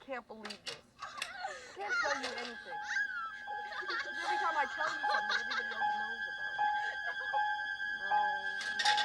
can't believe this. I can't tell you anything. Every time I tell you something, everybody else knows about it. No, I'm mad.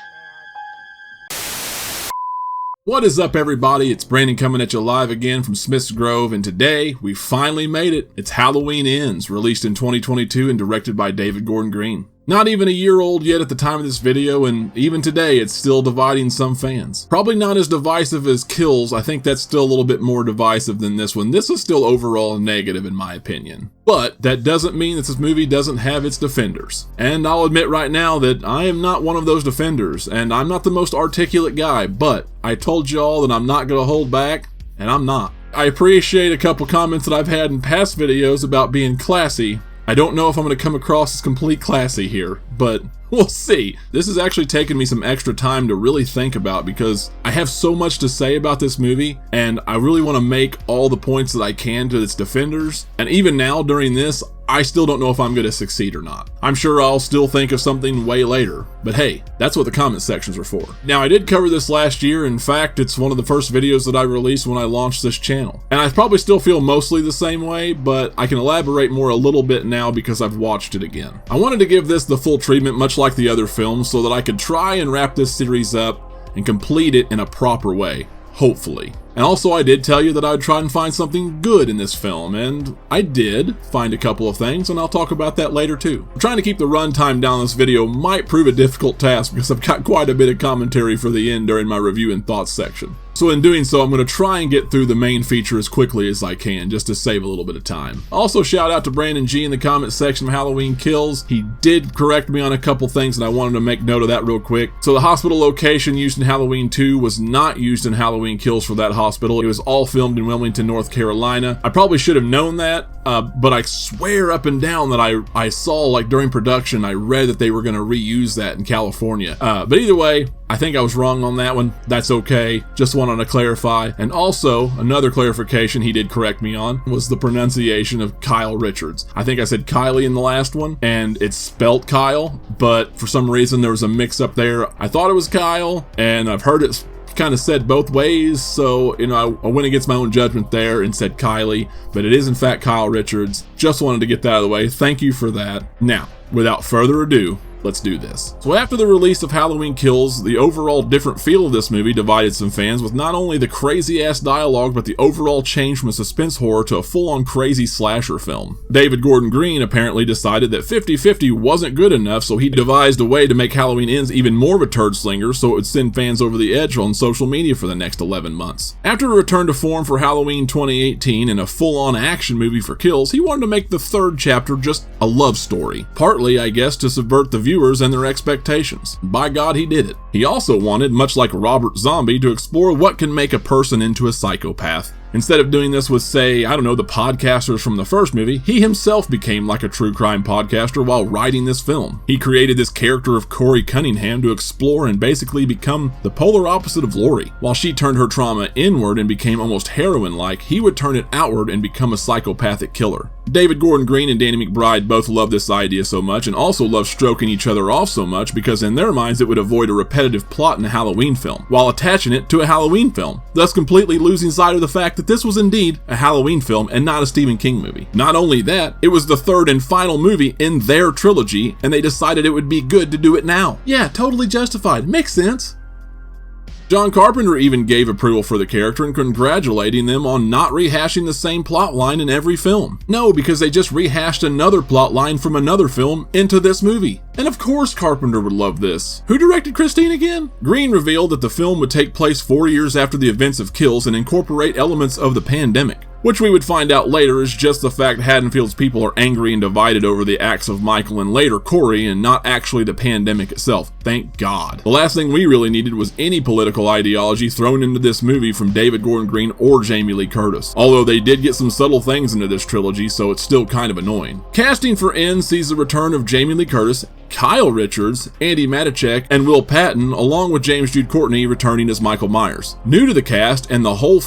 What is up, everybody? It's Brandon coming at you live again from Smith's Grove, and today we finally made it. It's Halloween Ends, released in 2022 and directed by David Gordon Green. Not even a year old yet at the time of this video, and even today it's still dividing some fans. Probably not as divisive as Kills. I think that's still a little bit more divisive than this one. This is still overall negative in my opinion. But that doesn't mean that this movie doesn't have its defenders. And I'll admit right now that I am not one of those defenders, and I'm not the most articulate guy, but I told y'all that I'm not going to hold back, and I'm not. I appreciate a couple comments that I've had in past videos about being classy. I don't know if I'm going to come across as complete classy here, but we'll see. This has actually taken me some extra time to really think about because I have so much to say about this movie, and I really want to make all the points that I can to its defenders. And even now, during this, I still don't know if I'm going to succeed or not. I'm sure I'll still think of something way later, but hey, that's what the comment sections are for. Now, I did cover this last year. In fact, it's one of the first videos that I released when I launched this channel. And I probably still feel mostly the same way, but I can elaborate more a little bit now because I've watched it again. I wanted to give this the full treatment, much like the other films, so that I could try and wrap this series up and complete it in a proper way, hopefully. And also, I did tell you that I'd try and find something good in this film, and I did find a couple of things, and I'll talk about that later too. Trying to keep the runtime down this video might prove a difficult task because I've got quite a bit of commentary for the end during my review and thoughts section. So in doing so, I'm going to try and get through the main feature as quickly as I can, just to save a little bit of time. Also, shout out to Brandon G in the comment section of Halloween Kills. He did correct me on a couple things, and I wanted to make note of that real quick. So the hospital location used in Halloween 2 was not used in Halloween Kills for that hospital. It was all filmed in Wilmington, North Carolina. I probably should have known that, but I swear up and down that I saw, like during production, I read that they were going to reuse that in California. But either way, I think I was wrong on that one. That's okay. Just wanted to clarify. And also, another clarification he did correct me on was the pronunciation of Kyle Richards. I think I said Kylie in the last one, and it's spelt Kyle, but for some reason there was a mix-up there. I thought it was Kyle, and I've heard it kind of said both ways, so I went against my own judgment there and said Kylie, but it is in fact Kyle Richards. Just wanted to get that out of the way. Thank you for that. Now, without further ado, let's do this. So after the release of Halloween Kills, the overall different feel of this movie divided some fans with not only the crazy ass dialogue, but the overall change from a suspense horror to a full-on crazy slasher film. David Gordon Green apparently decided that 50-50 wasn't good enough, so he devised a way to make Halloween Ends even more of a turd slinger so it would send fans over the edge on social media for the next 11 months. After a return to form for Halloween 2018 and a full-on action movie for Kills, he wanted to make the third chapter just a love story. Partly, I guess, to subvert the viewers and their expectations. By God, he did it. He also wanted, much like Robert Zombie, to explore what can make a person into a psychopath. Instead of doing this with, say, I don't know, the podcasters from the first movie, he himself became like a true crime podcaster while writing this film. He created this character of Corey Cunningham to explore and basically become the polar opposite of Laurie. While she turned her trauma inward and became almost heroin-like, he would turn it outward and become a psychopathic killer. David Gordon Green and Danny McBride both love this idea so much and also love stroking each other off so much because in their minds it would avoid a repetitive plot in a Halloween film, while attaching it to a Halloween film, thus completely losing sight of the fact that this was indeed a Halloween film and not a Stephen King movie. Not only that, it was the third and final movie in their trilogy, and they decided it would be good to do it now. Yeah, totally justified. Makes sense. John Carpenter even gave approval for the character and congratulating them on not rehashing the same plot line in every film. No, because they just rehashed another plot line from another film into this movie. And of course Carpenter would love this. Who directed Christine again? Green revealed that the film would take place 4 years after the events of Kills and incorporate elements of the pandemic, which we would find out later is just the fact Haddonfield's people are angry and divided over the acts of Michael and later Corey and not actually the pandemic itself. Thank God. The last thing we really needed was any political ideology thrown into this movie from David Gordon Green or Jamie Lee Curtis, although they did get some subtle things into this trilogy, so it's still kind of annoying. Casting for Ends sees the return of Jamie Lee Curtis, Kyle Richards, Andy Matichak, and Will Patton, along with James Jude Courtney returning as Michael Myers. New to the cast and the whole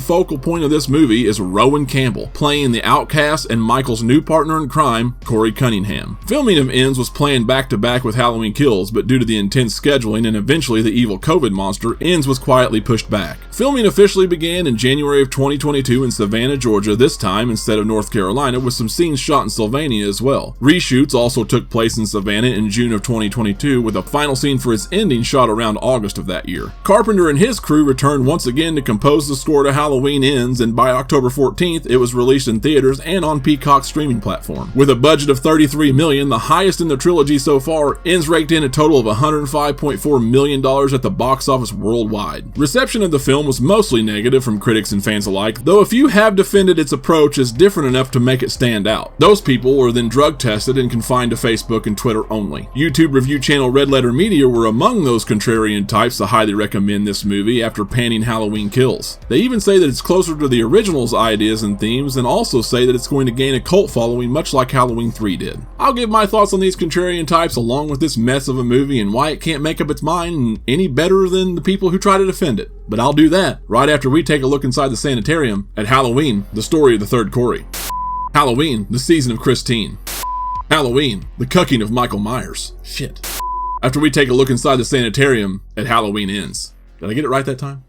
focal point of this movie is Rowan Campbell, playing the outcast and Michael's new partner in crime, Corey Cunningham. Filming of Ends was planned back-to-back with Halloween Kills, but due to the intense scheduling and eventually the evil COVID monster, Ends was quietly pushed back. Filming officially began in January of 2022 in Savannah, Georgia, this time instead of North Carolina, with some scenes shot in Sylvania as well. Reshoots also took place in Savannah in June of 2022, with a final scene for its ending shot around August of that year. Carpenter and his crew returned once again to compose the score to Halloween Ends, and by October 14th, it was released in theaters and on Peacock's streaming platform. With a budget of $33 million, the highest in the trilogy so far, Ends raked in a total of $105.4 million at the box office worldwide. Reception of the film was mostly negative from critics and fans alike, though a few have defended its approach as different enough to make it stand out. Those people were then drug tested and confined to Facebook and Twitter only. YouTube review channel Red Letter Media were among those contrarian types to highly recommend this movie after panning Halloween Kills. They even say that it's closer to the original's ideas and themes, and also say that it's going to gain a cult following much like Halloween 3 did. I'll give my thoughts on these contrarian types along with this mess of a movie and why it can't make up its mind any better than the people who try to defend it. But I'll do that right after we take a look inside the sanitarium at Halloween, the story of the third Corey. Halloween, the season of Christine. Halloween, the cucking of Michael Myers. Shit. After we take a look inside the sanitarium at Halloween Ends. Did I get it right that time?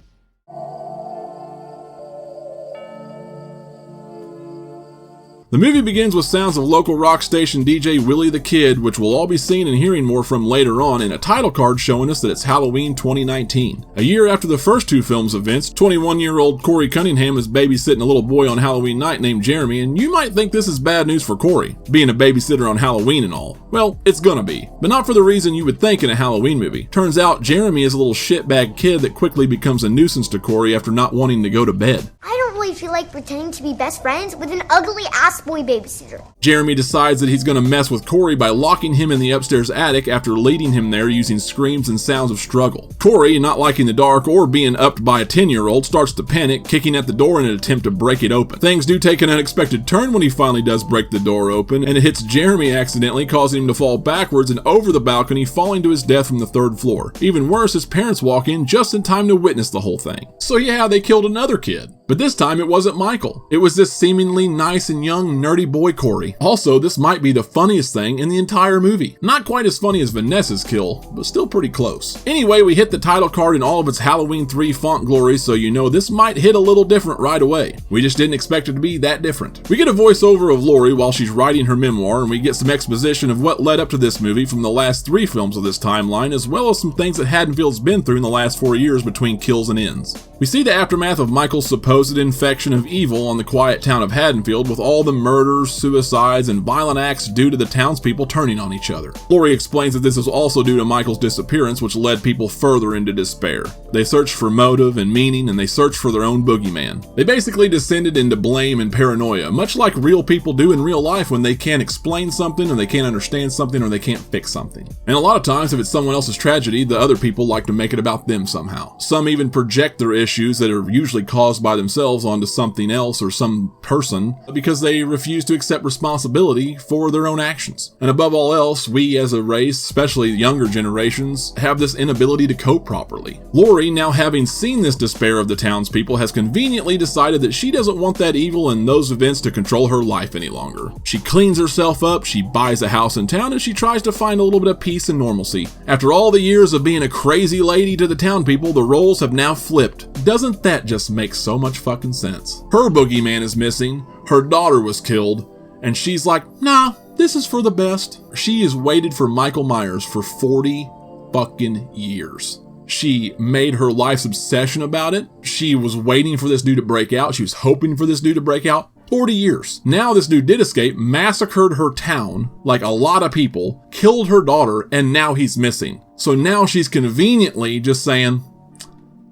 The movie begins with sounds of local rock station DJ Willie the Kid, which we'll all be seeing and hearing more from later on, and a title card showing us that it's Halloween 2019. A year after the first two films' events, 21-year-old Corey Cunningham is babysitting a little boy on Halloween night named Jeremy, and you might think this is bad news for Corey, being a babysitter on Halloween and all. Well, it's gonna be, but not for the reason you would think in a Halloween movie. Turns out Jeremy is a little shitbag kid that quickly becomes a nuisance to Corey after not wanting to go to bed. I don't really feel like pretending to be best friends with an ugly ass boy babysitter. Jeremy decides that he's going to mess with Corey by locking him in the upstairs attic after leading him there using screams and sounds of struggle. Corey, not liking the dark or being upped by a 10-year-old, starts to panic, kicking at the door in an attempt to break it open. Things do take an unexpected turn when he finally does break the door open, and it hits Jeremy accidentally, causing him to fall backwards and over the balcony, falling to his death from the third floor. Even worse, his parents walk in just in time to witness the whole thing. So yeah, they killed another kid. But this time it wasn't Michael. It was this seemingly nice and young nerdy boy Corey. Also, this might be the funniest thing in the entire movie. Not quite as funny as Vanessa's kill, but still pretty close. Anyway, we hit the title card in all of its Halloween 3 font glory, so you know this might hit a little different right away. We just didn't expect it to be that different. We get a voiceover of Lori while she's writing her memoir, and we get some exposition of what led up to this movie from the last 3 films of this timeline, as well as some things that Haddonfield's been through in the last 4 years between kills and ends. We see the aftermath of Michael's supposed infection of evil on the quiet town of Haddonfield, with all the murders, suicides, and violent acts due to the townspeople turning on each other. Lori explains that this is also due to Michael's disappearance, which led people further into despair. They searched for motive and meaning, and they searched for their own boogeyman. They basically descended into blame and paranoia, much like real people do in real life when they can't explain something, or they can't understand something, or they can't fix something. And a lot of times, if it's someone else's tragedy, the other people like to make it about them somehow. Some even project their issues that are usually caused by themselves onto something else or some person because they refuse to accept responsibility for their own actions. And above all else, we as a race, especially younger generations, have this inability to cope properly. Lori, now having seen this despair of the townspeople, has conveniently decided that she doesn't want that evil and those events to control her life any longer. She cleans herself up, she buys a house in town, and she tries to find a little bit of peace and normalcy. After all the years of being a crazy lady to the town people, the roles have now flipped. Doesn't that just make so much fucking sense? Her boogeyman is missing, her daughter was killed, and she's like, nah, this is for the best. She has waited for Michael Myers for 40 fucking years. She made her life's obsession about it. She was waiting for this dude to break out. She was hoping for this dude to break out. 40 years. Now this dude did escape, massacred her town, like a lot of people, killed her daughter, and now he's missing. So now she's conveniently just saying,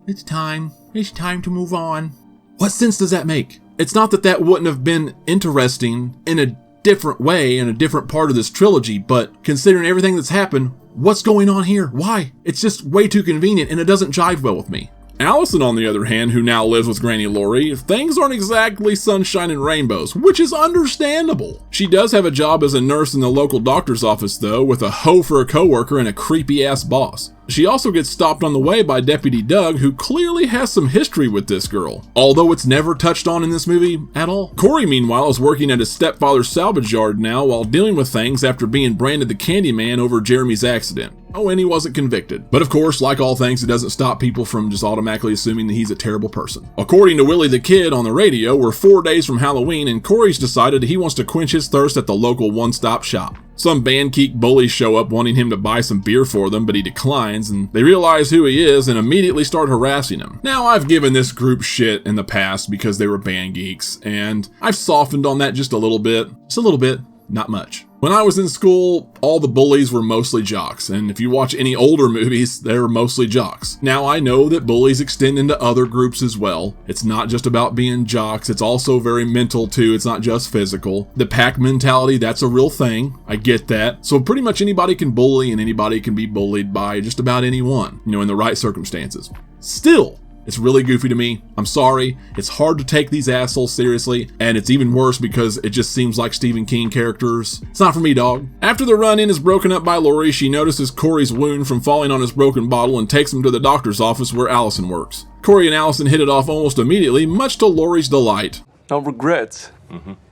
it's time to move on. What sense does that make? It's not that that wouldn't have been interesting in a different way, in a different part of this trilogy, but considering everything that's happened, what's going on here? Why? It's just way too convenient and it doesn't jive well with me. Allison, on the other hand, who now lives with Granny Lori, things aren't exactly sunshine and rainbows, which is understandable. She does have a job as a nurse in the local doctor's office, though, with a hoe for a coworker and a creepy-ass boss. she also gets stopped on the way by Deputy Doug, who clearly has some history with this girl, although it's never touched on in this movie at all. Corey, meanwhile, is working at his stepfather's salvage yard now while dealing with things after being branded the Candyman over Jeremy's accident. Oh, and he wasn't convicted. But of course, like all things, it doesn't stop people from just automatically assuming that he's a terrible person. According to Willie the Kid on the radio, we're 4 days from Halloween, and Corey's decided he wants to quench his thirst at the local one-stop shop. Some band geek bullies show up wanting him to buy some beer for them, but he declines, and they realize who he is and immediately start harassing him. Now, I've given this group shit in the past because they were band geeks, and I've softened on that just a little bit. Just a little bit, not much. When I was in school, all the bullies were mostly jocks, and if you watch any older movies, they're mostly jocks. Now, I know that bullies extend into other groups as well. It's not just about being jocks, it's also very mental too, it's not just physical. The pack mentality, that's a real thing, I get that. So pretty much anybody can bully and anybody can be bullied by just about anyone, in the right circumstances. Still, it's really goofy to me. I'm sorry. It's hard to take these assholes seriously, and it's even worse because it just seems like Stephen King characters. It's not for me, dog. After the run-in is broken up by Lori, she notices Corey's wound from falling on his broken bottle and takes him to the doctor's office where Allison works. Corey and Allison hit it off almost immediately, much to Lori's delight. No regrets.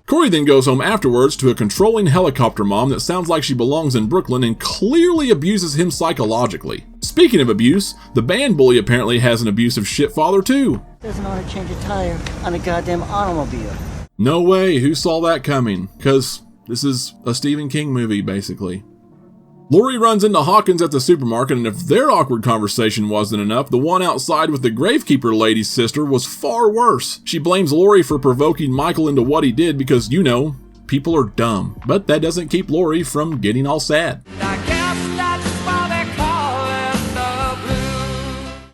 Corey then goes home afterwards to a controlling helicopter mom that sounds like she belongs in Brooklyn and clearly abuses him psychologically. Speaking of abuse, the band bully apparently has an abusive shit father too. Doesn't know how to change a tire on a goddamn automobile. No way, who saw that coming? Because this is a Stephen King movie, basically. Lori runs into Hawkins at the supermarket, and if their awkward conversation wasn't enough, the one outside with the gravekeeper lady's sister was far worse. She blames Lori for provoking Michael into what he did because, people are dumb. But that doesn't keep Lori from getting all sad.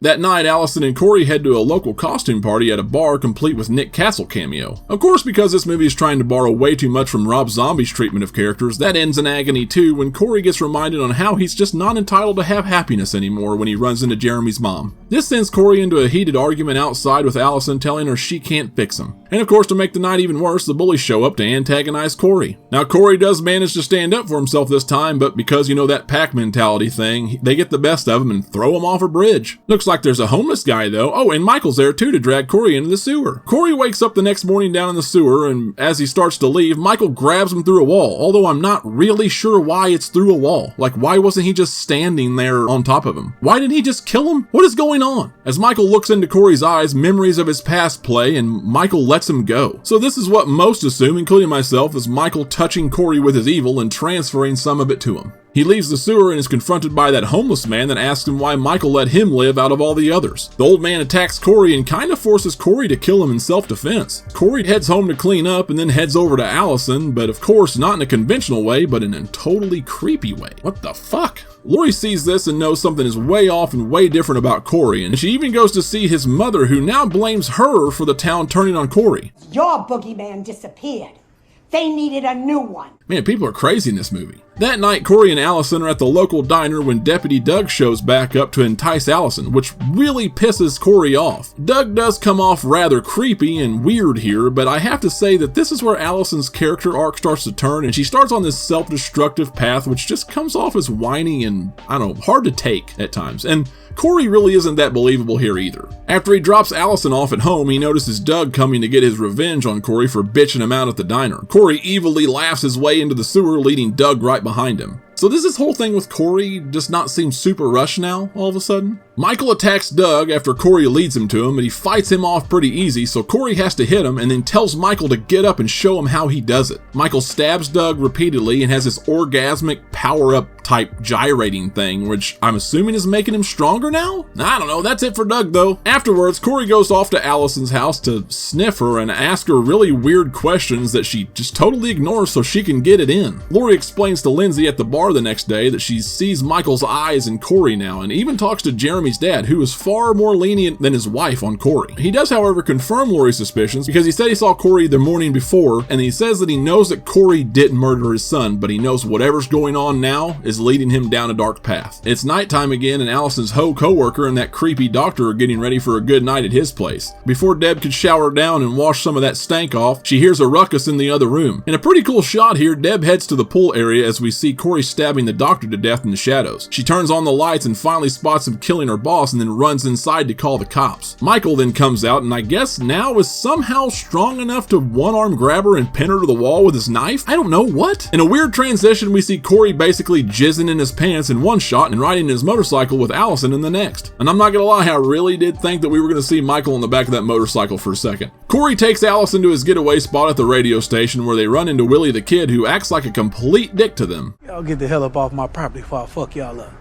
That night, Allison and Corey head to a local costume party at a bar complete with Nick Castle cameo. Of course, because this movie is trying to borrow way too much from Rob Zombie's treatment of characters, that ends in agony too when Corey gets reminded on how he's just not entitled to have happiness anymore when he runs into Jeremy's mom. This sends Corey into a heated argument outside with Allison telling her she can't fix him. And of course, to make the night even worse, the bullies show up to antagonize Corey. Now, Corey does manage to stand up for himself this time, but because, that pack mentality thing, they get the best of him and throw him off a bridge. Looks like there's a homeless guy though. Oh, and Michael's there too to drag Corey into the sewer. Corey wakes up the next morning down in the sewer, and as he starts to leave, Michael grabs him through a wall, although I'm not really sure why it's through a wall. Like, why wasn't he just standing there on top of him? Why didn't he just kill him? What is going on? As Michael looks into Corey's eyes, memories of his past play, and Michael lets him go. So this is what most assume, including myself, is Michael touching Corey with his evil and transferring some of it to him. He leaves the sewer and is confronted by that homeless man that asks him why Michael let him live out of all the others. The old man attacks Corey and kind of forces Corey to kill him in self-defense. Corey heads home to clean up and then heads over to Allison, but of course not in a conventional way, but in a totally creepy way. What the fuck? Lori sees this and knows something is way off and way different about Corey, and she even goes to see his mother, who now blames her for the town turning on Corey. Your boogeyman disappeared. They needed a new one. Man, people are crazy in this movie. That night, Corey and Allison are at the local diner when Deputy Doug shows back up to entice Allison, which really pisses Corey off. Doug does come off rather creepy and weird here, but I have to say that this is where Allison's character arc starts to turn, and she starts on this self-destructive path, which just comes off as whiny and, hard to take at times. And Corey really isn't that believable here either. After he drops Allison off at home, he notices Doug coming to get his revenge on Corey for bitching him out at the diner. Corey evilly laughs his way into the sewer, leading Doug right behind him. So does this whole thing with Corey just not seem super rushed now, all of a sudden? Michael attacks Doug after Corey leads him to him, and he fights him off pretty easy, so Corey has to hit him and then tells Michael to get up and show him how he does it. Michael stabs Doug repeatedly and has this orgasmic power-up type gyrating thing, which I'm assuming is making him stronger now? I don't know, that's it for Doug though. Afterwards, Corey goes off to Allison's house to sniff her and ask her really weird questions that she just totally ignores so she can get it in. Lori explains to Lindsay at the bar the next day that she sees Michael's eyes in Corey now, and even talks to Jeremy's dad, who is far more lenient than his wife on Corey. He does, however, confirm Lori's suspicions because he said he saw Corey the morning before, and he says that he knows that Corey didn't murder his son, but he knows whatever's going on now is leading him down a dark path. It's nighttime again, and Allison's co-worker and that creepy doctor are getting ready for a good night at his place. Before Deb could shower down and wash some of that stank off, she hears a ruckus in the other room. In a pretty cool shot here, Deb heads to the pool area as we see Corey stabbing the doctor to death in the shadows. She turns on the lights and finally spots him killing her boss and then runs inside to call the cops. Michael then comes out and I guess now is somehow strong enough to one-arm grab her and pin her to the wall with his knife? I don't know, what? In a weird transition, we see Corey basically jizzing in his pants in one shot and riding his motorcycle with Allison in the next. And I'm not gonna lie, I really did think that we were gonna see Michael on the back of that motorcycle for a second. Corey takes Allison to his getaway spot at the radio station where they run into Willie the Kid, who acts like a complete dick to them. Y'all get the hell up off my property before I fuck y'all up.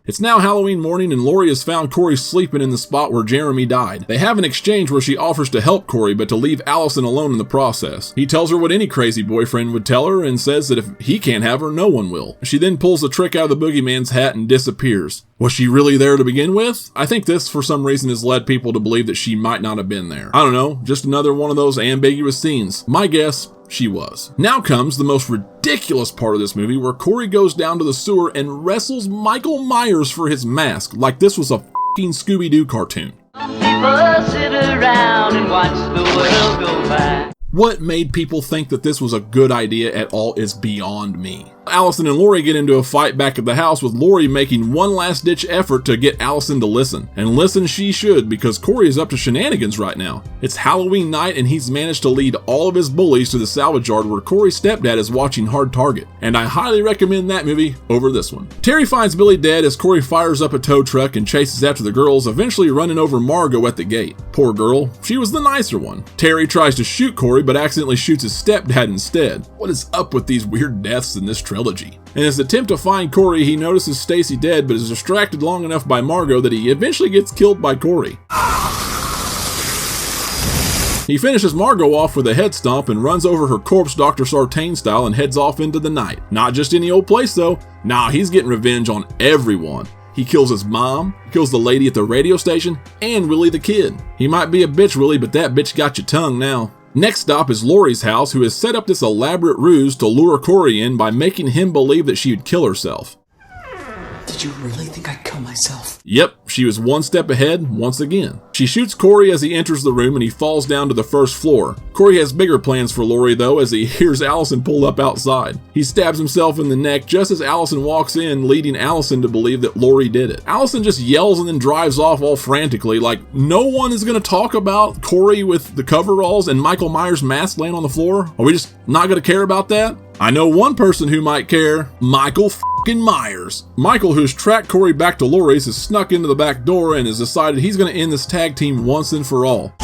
It's now Halloween morning and Lori has found Corey sleeping in the spot where Jeremy died. They have an exchange where she offers to help Corey but to leave Allison alone in the process. He tells her what any crazy boyfriend would tell her and says that if he can't have her, no one will. She then pulls the trick out of the boogeyman's hat and disappears. Was she really there to begin with? I think this, for some reason, has led people to believe that she might not have been there. I don't know, just another one of those ambiguous scenes. My guess, she was. Now comes the most ridiculous part of this movie where Corey goes down to the sewer and wrestles Michael Myers for his mask like this was a fucking Scooby-Doo cartoon. People sit around and watch the world go by. What made people think that this was a good idea at all is beyond me. Allison and Lori get into a fight back at the house with Lori making one last ditch effort to get Allison to listen. And listen she should, because Corey is up to shenanigans right now. It's Halloween night and he's managed to lead all of his bullies to the salvage yard where Corey's stepdad is watching Hard Target. And I highly recommend that movie over this one. Terry finds Billy dead as Corey fires up a tow truck and chases after the girls, eventually running over Margot at the gate. Poor girl, she was the nicer one. Terry tries to shoot Corey but accidentally shoots his stepdad instead. What is up with these weird deaths in this trilogy? In his attempt to find Corey, he notices Stacy dead but is distracted long enough by Margot that he eventually gets killed by Corey. He finishes Margot off with a head stomp and runs over her corpse Dr. Sartain style and heads off into the night. Not just any old place though. Nah, he's getting revenge on everyone. He kills his mom, kills the lady at the radio station, and Willie the Kid. He might be a bitch, Willie, but that bitch got your tongue now. Next stop is Lori's house, who has set up this elaborate ruse to lure Corey in by making him believe that she would kill herself. Did you really think I'd kill myself? Yep, she was one step ahead once again. She shoots Corey as he enters the room and he falls down to the first floor. Corey has bigger plans for Lori though as he hears Allison pull up outside. He stabs himself in the neck just as Allison walks in, leading Allison to believe that Lori did it. Allison just yells and then drives off all frantically like no one is going to talk about Corey with the coveralls and Michael Myers' mask laying on the floor. Are we just not going to care about that? I know one person who might care. Michael fucking Myers. Michael, who's tracked Corey back to Lori's, has snuck into the back door and has decided he's going to end this tag team once and for all.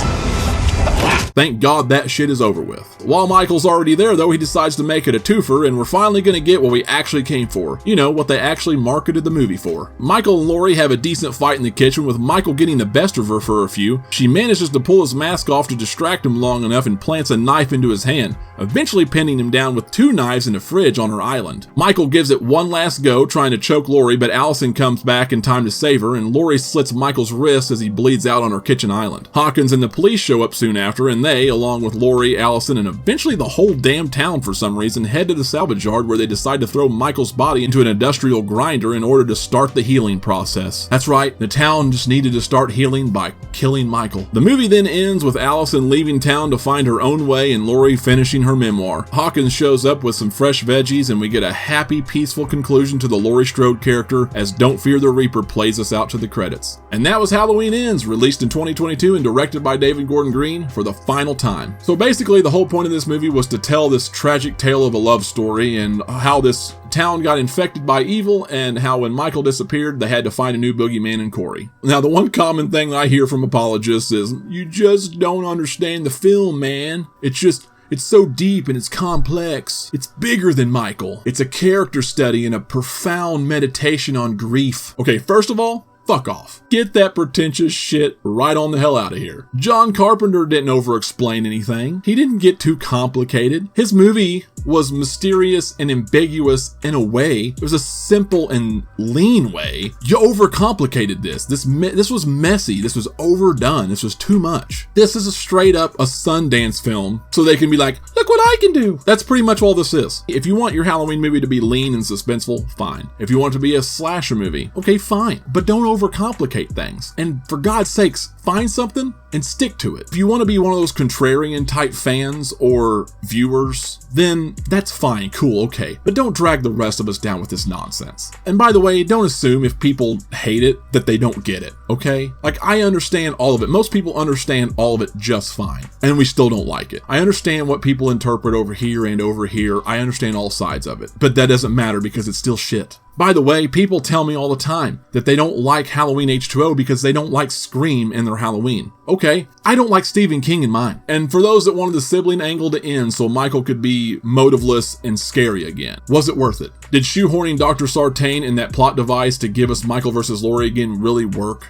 Thank God that shit is over with. While Michael's already there though, he decides to make it a twofer and we're finally gonna get what we actually came for. You know, what they actually marketed the movie for. Michael and Lori have a decent fight in the kitchen with Michael getting the best of her for a few. She manages to pull his mask off to distract him long enough and plants a knife into his hand, eventually pinning him down with 2 knives in a fridge on her island. Michael gives it one last go trying to choke Lori, but Allison comes back in time to save her and Lori slits Michael's wrist as he bleeds out on her kitchen island. Hawkins and the police show up soon after and they, along with Lori, Allison, and eventually the whole damn town for some reason, head to the salvage yard where they decide to throw Michael's body into an industrial grinder in order to start the healing process. That's right, the town just needed to start healing by killing Michael. The movie then ends with Allison leaving town to find her own way and Lori finishing her memoir. Hawkins shows up with some fresh veggies and we get a happy, peaceful conclusion to the Laurie Strode character as Don't Fear the Reaper plays us out to the credits. And that was Halloween Ends, released in 2022 and directed by David Gordon Green for the final time. So basically the whole point of this movie was to tell this tragic tale of a love story and how this town got infected by evil and how when Michael disappeared they had to find a new boogeyman in Corey. Now the one common thing I hear from apologists is, you just don't understand the film, man. It's so deep and it's complex. It's bigger than Michael. It's a character study and a profound meditation on grief. Okay, first of all, fuck off. Get that pretentious shit right on the hell out of here. John Carpenter didn't over-explain anything. He didn't get too complicated. His movie was mysterious and ambiguous in a way. It was a simple and lean way. You overcomplicated this. This was messy. This was overdone. This was too much. This is a straight up a Sundance film so they can be like, look what I can do. That's pretty much all this is. If you want your Halloween movie to be lean and suspenseful, fine. If you want it to be a slasher movie, okay, fine. But don't overcomplicate things. And for God's sakes, find something and stick to it. If you want to be one of those contrarian type fans or viewers, then that's fine, cool, okay. But don't drag the rest of us down with this nonsense. And by the way, don't assume if people hate it that they don't get it, okay? Like, I understand all of it. Most people understand all of it just fine, and we still don't like it. I understand what people interpret over here and over here. I understand all sides of it, but that doesn't matter because it's still shit. By the way, people tell me all the time that they don't like Halloween H2O because they don't like Scream in their Halloween. Okay, I don't like Stephen King in mine. And for those that wanted the sibling angle to end so Michael could be motiveless and scary again, was it worth it? Did shoehorning Dr. Sartain in that plot device to give us Michael versus Laurie again really work?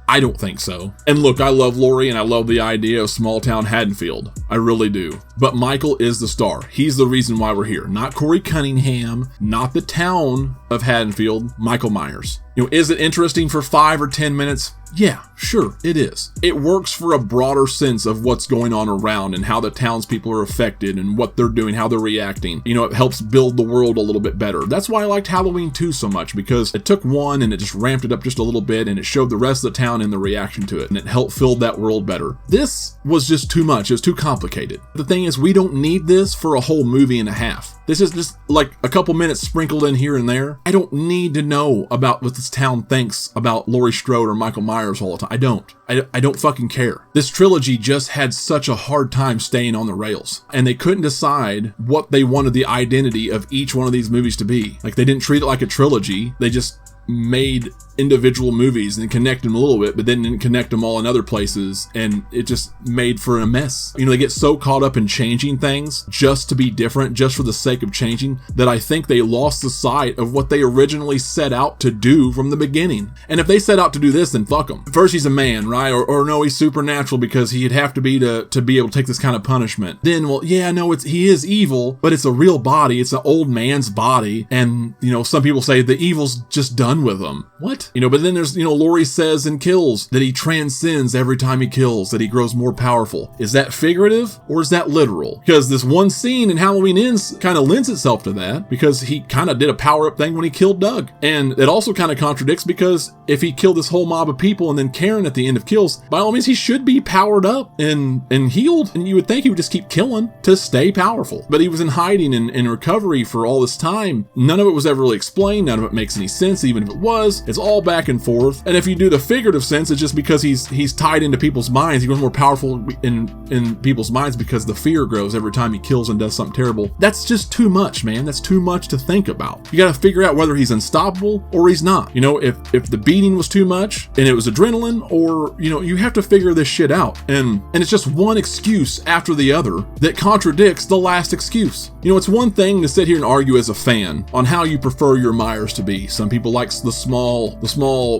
I don't think so. And look, I love Laurie and I love the idea of small town Haddonfield. I really do. But Michael is the star. He's the reason why we're here. Not Corey Cunningham, not the town of Haddonfield, Michael Myers. You know, is it interesting for 5 or 10 minutes? Yeah, sure, it is. It works for a broader sense of what's going on around and how the townspeople are affected and what they're doing, how they're reacting. You know, it helps build the world a little bit better. That's why I liked Halloween 2 so much, because it took one and it just ramped it up just a little bit and it showed the rest of the town and the reaction to it, and it helped fill that world better. This was just too much. It was too complicated. The thing is, we don't need this for a whole movie and a half. This is just like a couple minutes sprinkled in here and there. I don't need to know about what this town thinks about Laurie Strode or Michael Myers all the time. I don't. I don't fucking care. This trilogy just had such a hard time staying on the rails, and they couldn't decide what they wanted the identity of each one of these movies to be. Like, they didn't treat it like a trilogy. They just made individual movies and connect them a little bit, but then didn't connect them all in other places, and it just made for a mess. You know, they get so caught up in changing things just to be different, just for the sake of changing, that I think they lost the sight of what they originally set out to do from the beginning. And if they set out to do this, then fuck them. First he's a man, right? Or no, he's supernatural because he'd have to be to be able to take this kind of punishment. Then, well, yeah, no, he is evil, but it's a real body. It's an old man's body. And, you know, some people say the evil's just done with him. What? You know, but then there's, you know, Laurie says and kills that he transcends every time he kills, that he grows more powerful. Is that figurative or is that literal? Because this one scene in Halloween Ends kind of lends itself to that, because he kind of did a power-up thing when he killed Doug. And it also kind of contradicts, because if he killed this whole mob of people and then Karen at the end of kills, by all means he should be powered up and healed, and you would think he would just keep killing to stay powerful. But he was in hiding and in recovery for all this time. None of it was ever really explained. None of it makes any sense. Even if it was, it's all back and forth. And if you do the figurative sense, it's just because he's tied into people's minds. He grows more powerful in people's minds because the fear grows every time he kills and does something terrible. That's just too much, man. That's too much to think about. You got to figure out whether he's unstoppable or he's not. You know, if the beating was too much and it was adrenaline, or, you know, you have to figure this shit out. And it's just one excuse after the other that contradicts the last excuse. You know, it's one thing to sit here and argue as a fan on how you prefer your Myers to be. Some people like the small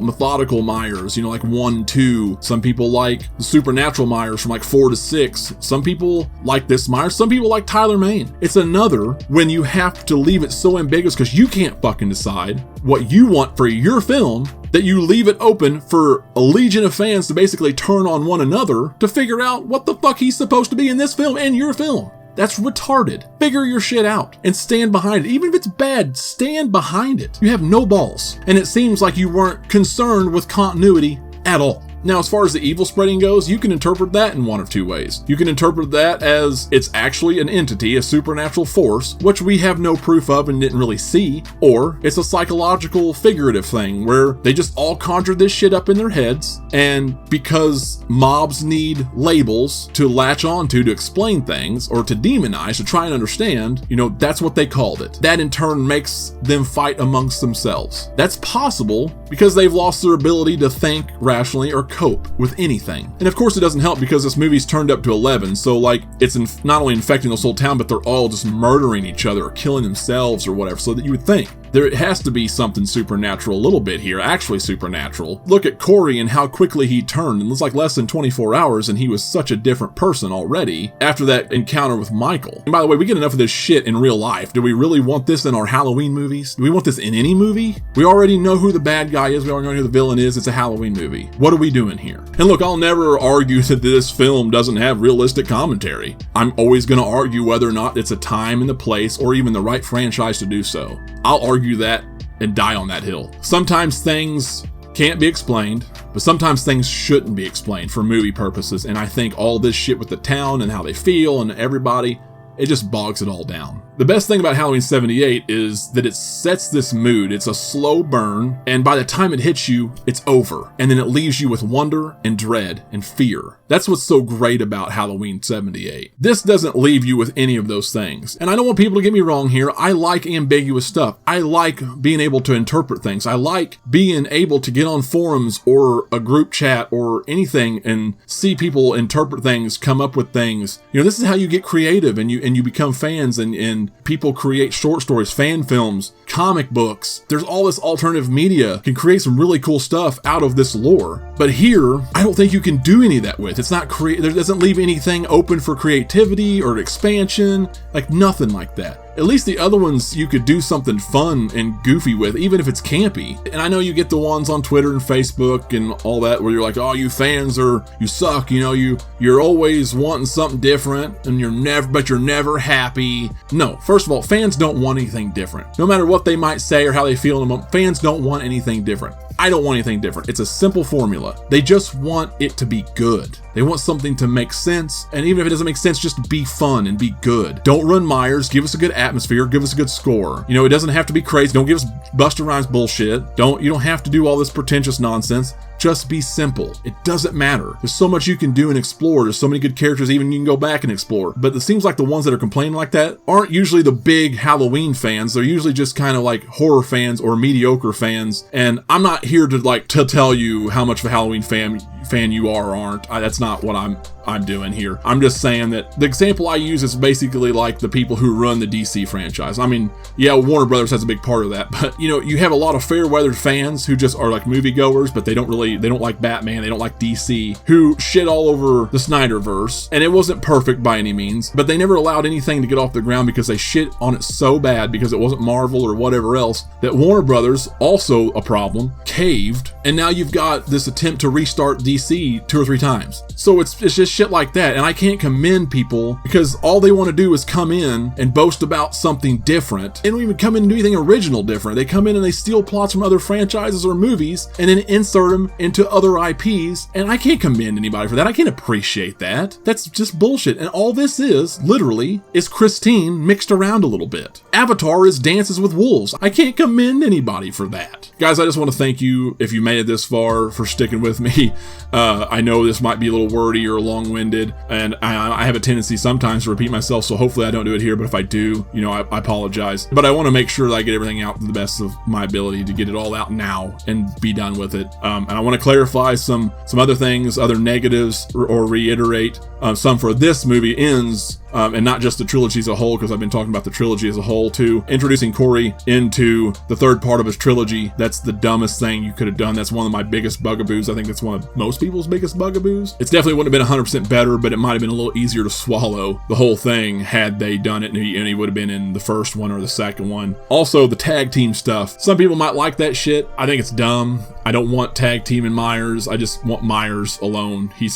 methodical Myers, you know, like 1, 2. Some people like the supernatural Myers from like 4 to 6. Some people like this Myers. Some people like Tyler Mane. It's another when you have to leave it so ambiguous because you can't fucking decide what you want for your film, that you leave it open for a legion of fans to basically turn on one another to figure out what the fuck he's supposed to be in this film and your film. That's retarded. Figure your shit out and stand behind it. Even if it's bad, stand behind it. You have no balls. And it seems like you weren't concerned with continuity at all. Now, as far as the evil spreading goes, you can interpret that in one of two ways. You can interpret that as it's actually an entity, a supernatural force, which we have no proof of and didn't really see, or it's a psychological figurative thing where they just all conjured this shit up in their heads, and because mobs need labels to latch onto to explain things or to demonize, to try and understand, you know, that's what they called it. That in turn makes them fight amongst themselves. That's possible because they've lost their ability to think rationally or cope with anything. And of course it doesn't help because this movie's turned up to 11, so like it's not only infecting this whole town, but they're all just murdering each other or killing themselves or whatever, so that you would think there has to be something supernatural a little bit here, actually supernatural. Look at Corey and how quickly he turned. It was like less than 24 hours and he was such a different person already after that encounter with Michael. And by the way, we get enough of this shit in real life. Do we really want this in our Halloween movies? Do we want this in any movie? We already know who the bad guy is. We already know who the villain is. It's a Halloween movie. What are we doing here? And look, I'll never argue that this film doesn't have realistic commentary. I'm always going to argue whether or not it's a time and the place or even the right franchise to do so. I'll argue that and die on that hill. Sometimes things can't be explained, but sometimes things shouldn't be explained for movie purposes, and I think all this shit with the town and how they feel and everybody, it just bogs it all down. The best thing about Halloween 78 is that it sets this mood. It's a slow burn, and by the time it hits you, it's over. And then it leaves you with wonder and dread and fear. That's what's so great about Halloween 78. This doesn't leave you with any of those things. And I don't want people to get me wrong here. I like ambiguous stuff. I like being able to interpret things. I like being able to get on forums or a group chat or anything and see people interpret things, come up with things. You know, this is how you get creative and you become fans and people create short stories, fan films, comic books. There's all this alternative media can create some really cool stuff out of this lore. But here, I don't think you can do any of that with. It's not there doesn't leave anything open for creativity or expansion, like nothing like that. At least the other ones you could do something fun and goofy with, even if it's campy. And I know you get the ones on Twitter and Facebook and all that where you're like, oh, you fans you suck, you know, you're always wanting something different and you're never happy. No, first of all, fans don't want anything different. No matter what they might say or how they feel in a moment, fans don't want anything different. I don't want anything different. It's a simple formula. They just want it to be good. They want something to make sense, and even if it doesn't make sense, just be fun and be good. Don't run Myers. Give us a good atmosphere. Give us a good score. You know, it doesn't have to be crazy. Don't give us Busta Rhymes bullshit. You don't have to do all this pretentious nonsense. Just be simple. It doesn't matter. There's so much you can do and explore. There's so many good characters even you can go back and explore. But it seems like the ones that are complaining like that aren't usually the big Halloween fans. They're usually just kind of like horror fans or mediocre fans. And I'm not here to tell you how much of a Halloween fan you are or aren't. That's not what I'm doing here. I'm just saying that the example I use is basically like the people who run the DC franchise. I mean, yeah, Warner Brothers has a big part of that, but you know, you have a lot of fair-weathered fans who just are like moviegoers, but they don't like Batman, they don't like DC, who shit all over the Snyderverse, and it wasn't perfect by any means, but they never allowed anything to get off the ground because they shit on it so bad because it wasn't Marvel or whatever else, that Warner Brothers, also a problem, caved, and now you've got this attempt to restart DC 2 or 3 times. So it's just shit like that, and I can't commend people because all they want to do is come in and boast about something different. They don't even come in and do anything original different. They come in and they steal plots from other franchises or movies and then insert them into other IPs, and I can't commend anybody for that. I can't appreciate that. That's just bullshit. And all this is, literally, is Christine mixed around a little bit. Avatar is Dances with Wolves. I can't commend anybody for that. Guys, I just want to thank you, if you made it this far, for sticking with me. I know this might be a little wordy or long-winded, and I have a tendency sometimes to repeat myself, so hopefully I don't do it here, but if I do, you know, I apologize. But I want to make sure that I get everything out to the best of my ability to get it all out now and be done with it. And I want to clarify some other things, other negatives, or reiterate some for this movie ends, and not just the trilogy as a whole, because I've been talking about the trilogy as a whole too. Introducing Corey into the third part of his trilogy, that's the dumbest thing you could have done. That's one of my biggest bugaboos. I think that's one of most people's biggest bugaboos. It's definitely wouldn't have been 100% better, but it might have been a little easier to swallow the whole thing had they done it, and he would have been in the first one or the second one. Also, the tag team stuff. Some people might like that shit. I think it's dumb. I don't want tag team in Myers. I just want Myers alone. He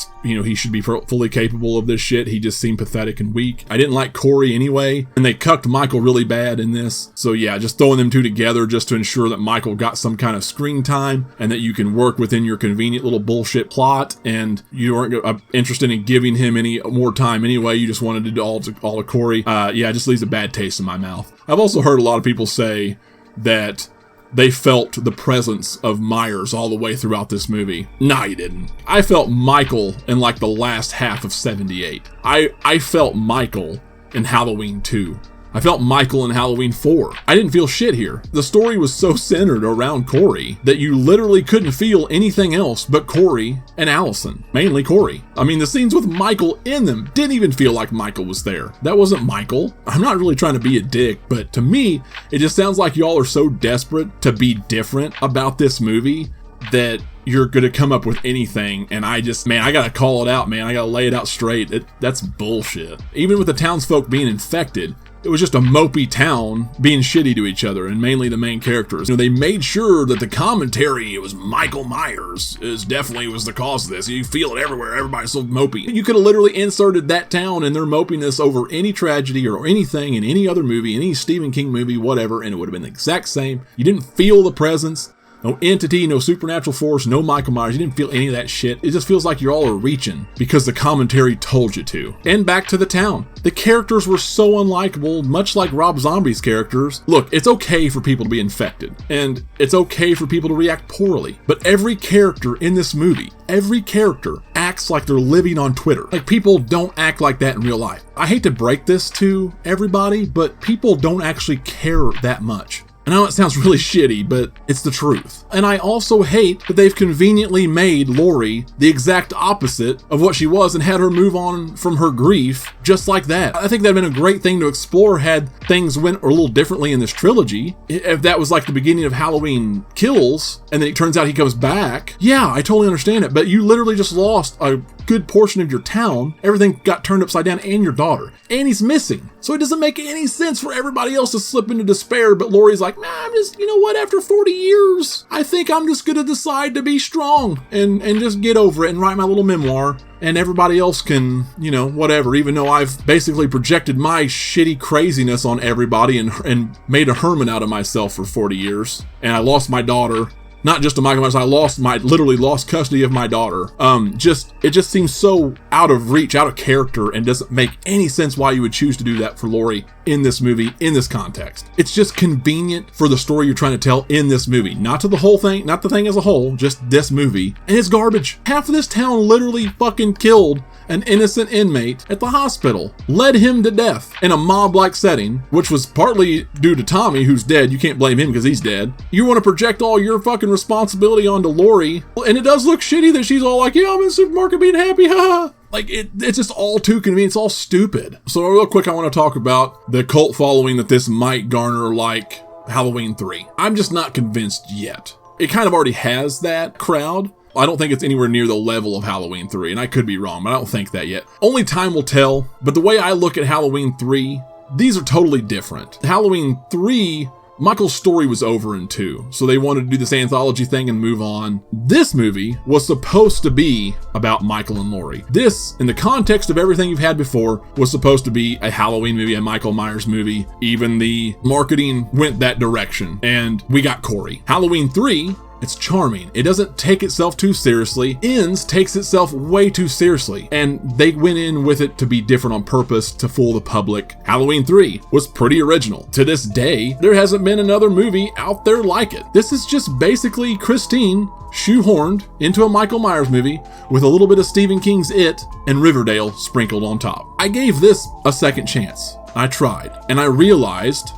should be fully capable of this shit. He just seemed pathetic and weak. I didn't like Corey anyway, and they cucked Michael really bad in this. So yeah, just throwing them two together just to ensure that Michael got some kind of screen time and that you can work within your convenient little bullshit plot, and you weren't interested in giving him any more time anyway. You just wanted to do all to Corey. Yeah, it just leaves a bad taste in my mouth. I've also heard a lot of people say that they felt the presence of Myers all the way throughout this movie. Nah, you didn't. I felt Michael in like the last half of 78. I felt Michael in Halloween 2. I felt Michael in Halloween 4. I didn't feel shit here. The story was so centered around Corey that you literally couldn't feel anything else but Corey and Allison. Mainly Corey. I mean, the scenes with Michael in them didn't even feel like Michael was there. That wasn't Michael. I'm not really trying to be a dick, but to me, it just sounds like y'all are so desperate to be different about this movie that you're gonna come up with anything, and I gotta call it out, man. I gotta lay it out straight. That's bullshit. Even with the townsfolk being infected, it was just a mopey town being shitty to each other, and mainly the main characters. You know, they made sure that the commentary, it was Michael Myers, definitely was the cause of this. You feel it everywhere. Everybody's so mopey. You could have literally inserted that town and their mopiness over any tragedy or anything in any other movie, any Stephen King movie, whatever, and it would have been the exact same. You didn't feel the presence. No entity, no supernatural force, no Michael Myers. You didn't feel any of that shit. It just feels like you all are reaching because the commentary told you to. And back to the town. The characters were so unlikable, much like Rob Zombie's characters. Look, it's okay for people to be infected, and it's okay for people to react poorly, but every character in this movie, every character acts like they're living on Twitter. Like, people don't act like that in real life. I hate to break this to everybody, but people don't actually care that much. I know it sounds really shitty, but it's the truth. And I also hate that they've conveniently made Laurie the exact opposite of what she was and had her move on from her grief just like that. I think that'd been a great thing to explore had things went a little differently in this trilogy. If that was like the beginning of Halloween Kills, and then it turns out he comes back, yeah, I totally understand it, but you literally just lost a good portion of your town. Everything got turned upside down, and your daughter. And he's missing. So it doesn't make any sense for everybody else to slip into despair, but Laurie's like, nah, I'm just, you know what, after 40 years, I think I'm just gonna decide to be strong and just get over it and write my little memoir. And everybody else can, you know, whatever, even though I've basically projected my shitty craziness on everybody and made a hermit out of myself for 40 years. And I lost my daughter. Not just to Michael Myers, I literally lost custody of my daughter. It just seems so out of reach, out of character, and doesn't make any sense why you would choose to do that for Laurie in this movie, in this context. It's just convenient for the story you're trying to tell in this movie. Not to the whole thing, not the thing as a whole, just this movie. And it's garbage. Half of this town literally fucking killed an innocent inmate at the hospital, led him to death in a mob-like setting, which was partly due to Tommy, who's dead. You can't blame him because he's dead. You want to project all your fucking responsibility onto Laurie, and it does look shitty that she's all like, yeah, I'm in the supermarket being happy, haha. Like, it's just all too convenient. It's all stupid. So real quick, I want to talk about the cult following that this might garner like Halloween 3. I'm just not convinced yet. It kind of already has that crowd. I don't think it's anywhere near the level of Halloween 3, and I could be wrong, but I don't think that yet. Only time will tell, but the way I look at Halloween 3, these are totally different. Halloween 3, Michael's story was over in 2, so they wanted to do this anthology thing and move on. This movie was supposed to be about Michael and Laurie. This, in the context of everything you've had before, was supposed to be a Halloween movie, a Michael Myers movie. Even the marketing went that direction, and we got Corey. Halloween 3, it's charming. It doesn't take itself too seriously. Ends takes itself way too seriously, and they went in with it to be different on purpose to fool the public. Halloween 3 was pretty original. To this day, there hasn't been another movie out there like it. This is just basically Christine shoehorned into a Michael Myers movie with a little bit of Stephen King's It and Riverdale sprinkled on top. I gave this a second chance. I tried, and I realized,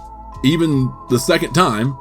even the second time,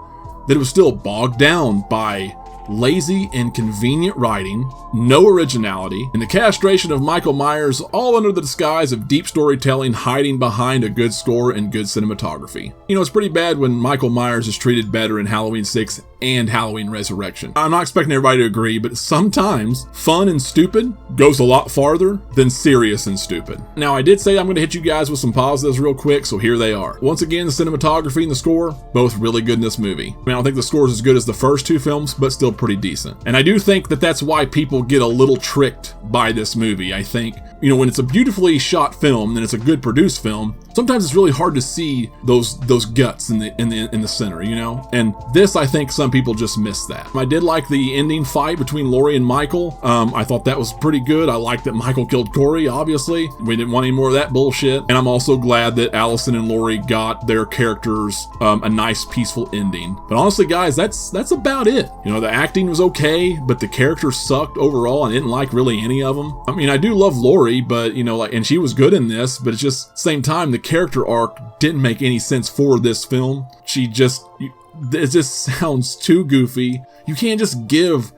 that it was still bogged down by lazy and convenient writing, no originality, and the castration of Michael Myers, all under the disguise of deep storytelling hiding behind a good score and good cinematography. You know, it's pretty bad when Michael Myers is treated better in Halloween 6 and Halloween Resurrection. I'm not expecting everybody to agree, but sometimes fun and stupid goes a lot farther than serious and stupid. Now, I did say I'm going to hit you guys with some positives real quick, so here they are. Once again, the cinematography and the score, both really good in this movie. I mean, I don't think the score is as good as the first two films, but still pretty decent. And I do think that that's why people get a little tricked by this movie. I think, you know, when it's a beautifully shot film and it's a good produced film, sometimes it's really hard to see those guts in the center, you know? And this, I think some people just missed that. I did like the ending fight between Laurie and Michael. I thought that was pretty good. I liked that Michael killed Corey, obviously. We didn't want any more of that bullshit. And I'm also glad that Allison and Laurie got their characters a nice, peaceful ending. But honestly, guys, that's about it. You know, the acting was okay, but the characters sucked overall. I didn't like really any of them. I mean, I do love Laurie, but, you know, like, and she was good in this, but it's just, same time, the character arc didn't make any sense for this film. It just sounds too goofy. You can't just give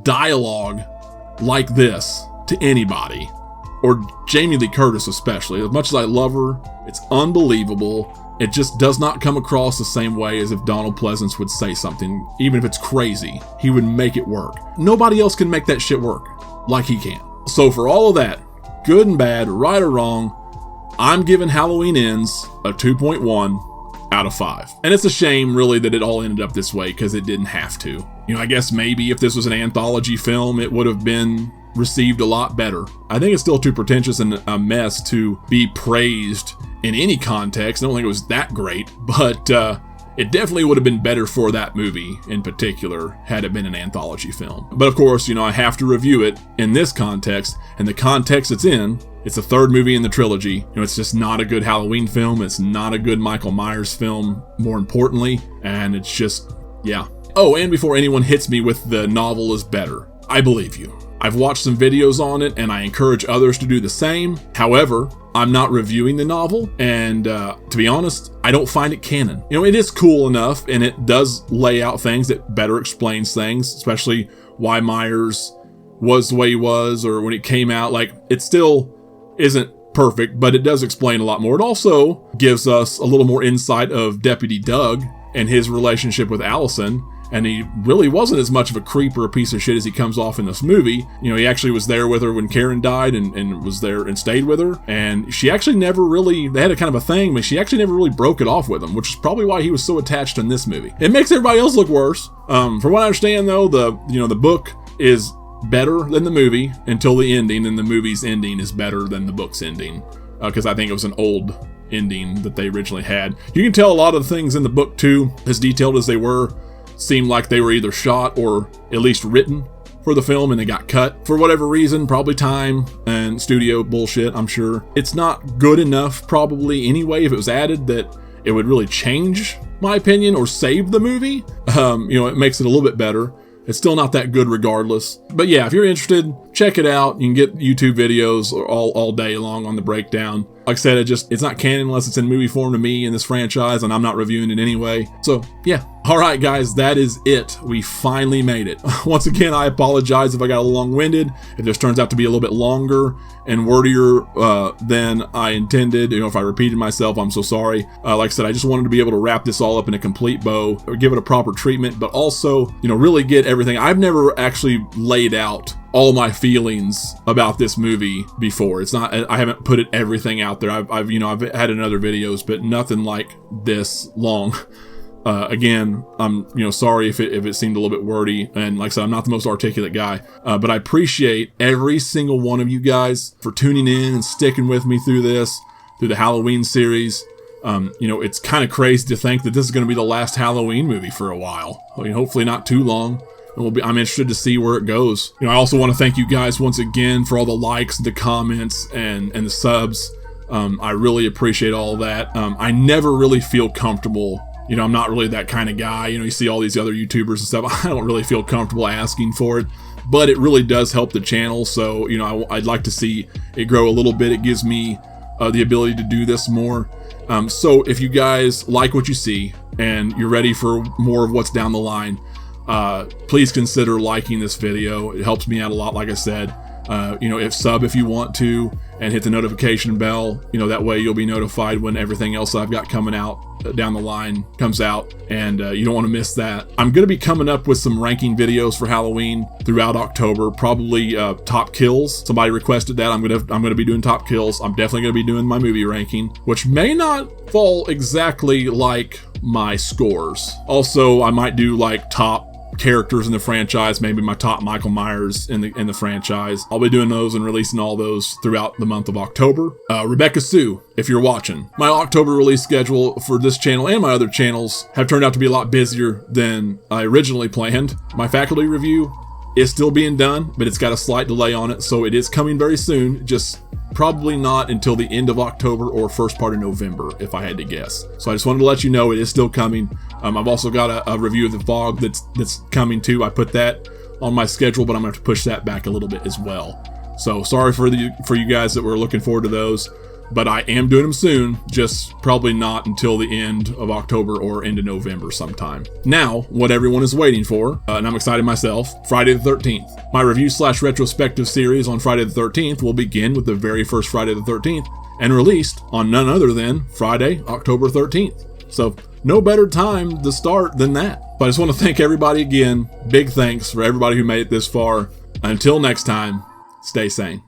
dialogue like this to anybody, or Jamie Lee Curtis especially. As much as I love her, it's unbelievable. It just does not come across the same way as if Donald Pleasance would say something. Even if it's crazy, he would make it work. Nobody else can make that shit work like he can. So for all of that, good and bad, right or wrong, I'm giving Halloween Ends a 2.1 out of 5. And it's a shame, really, that it all ended up this way, because it didn't have to. You know, I guess maybe if this was an anthology film, it would have been received a lot better. I think it's still too pretentious and a mess to be praised in any context. I don't think it was that great, but it definitely would have been better for that movie in particular had it been an anthology film. But of course, I have to review it in this context, and the context it's in. It's the third movie in the trilogy. It's just not a good Halloween film. It's not a good Michael Myers film, more importantly. And it's just, yeah. Oh, and before anyone hits me with the novel is better, I believe you. I've watched some videos on it, and I encourage others to do the same. However, I'm not reviewing the novel, and to be honest, I don't find it canon. It is cool enough, and it does lay out things that better explains things, especially why Myers was the way he was, or when it came out. Like, it still isn't perfect, but it does explain a lot more. It also gives us a little more insight of Deputy Doug and his relationship with Allison, and he really wasn't as much of a creep or a piece of shit as he comes off in this movie. He actually was there with her when Karen died and was there and stayed with her, and she actually never really, they had a kind of a thing, but she actually never really broke it off with him, which is probably why he was so attached in this movie. It makes everybody else look worse. From what I understand though, the book is better than the movie until the ending, and the movie's ending is better than the book's ending, because I think it was an old ending that they originally had. You can tell a lot of the things in the book too, as detailed as they were, seemed like they were either shot or at least written for the film, and they got cut for whatever reason, probably time and studio bullshit, I'm sure. It's not good enough probably anyway if it was added that it would really change my opinion or save the movie. It makes it a little bit better. It's still not that good regardless. But yeah, if you're interested, check it out. You can get YouTube videos all day long on the breakdown. Like I said, it's not canon unless it's in movie form to me in this franchise, and I'm not reviewing it anyway. So yeah. Alright guys, that is it. We finally made it. Once again, I apologize if I got a little long-winded. If this turns out to be a little bit longer and wordier than I intended, if I repeated myself, I'm so sorry. Like I said, I just wanted to be able to wrap this all up in a complete bow, or give it a proper treatment, but also, really get everything. I've never actually laid out all my feelings about this movie before. It's not, I haven't put everything out there. I've had in other videos, but nothing like this long. Again, I'm sorry if it seemed a little bit wordy, and like I said, I'm not the most articulate guy, but I appreciate every single one of you guys for tuning in and sticking with me through the Halloween series. It's kind of crazy to think that this is going to be the last Halloween movie for a while. Hopefully not too long. I'm interested to see where it goes. I also want to thank you guys once again for all the likes, the comments, and the subs. I really appreciate all that. I never really feel comfortable. I'm not really that kind of guy. You see all these other YouTubers and stuff. I don't really feel comfortable asking for it, but it really does help the channel. So, I'd like to see it grow a little bit. It gives me the ability to do this more. So if you guys like what you see and you're ready for more of what's down the line, please consider liking this video. It helps me out a lot, like I said. If you want to, and hit the notification bell, that way you'll be notified when everything else I've got coming out down the line comes out, and you don't want to miss that. I'm going to be coming up with some ranking videos for Halloween throughout October, probably top kills. Somebody requested that. I'm going to be doing top kills. I'm definitely going to be doing my movie ranking, which may not fall exactly like my scores. Also, I might do like top characters in the franchise, maybe my top Michael Myers in the franchise. I'll be doing those and releasing all those throughout the month of October. Rebecca Sue, if you're watching, my October release schedule for this channel and my other channels have turned out to be a lot busier than I originally planned. My faculty review is still being done, but it's got a slight delay on it, so it is coming very soon, just probably not until the end of October or first part of November, if I had to guess. So I just wanted to let you know it is still coming. I've also got a review of The Fog that's coming too. I put that on my schedule, but I'm going to have to push that back a little bit as well. So sorry for you guys that were looking forward to those, but I am doing them soon, just probably not until the end of October or into November sometime. Now, what everyone is waiting for, and I'm excited myself, Friday the 13th. My review/retrospective series on Friday the 13th will begin with the very first Friday the 13th and released on none other than Friday, October 13th. So no better time to start than that. But I just want to thank everybody again. Big thanks for everybody who made it this far. Until next time, stay sane.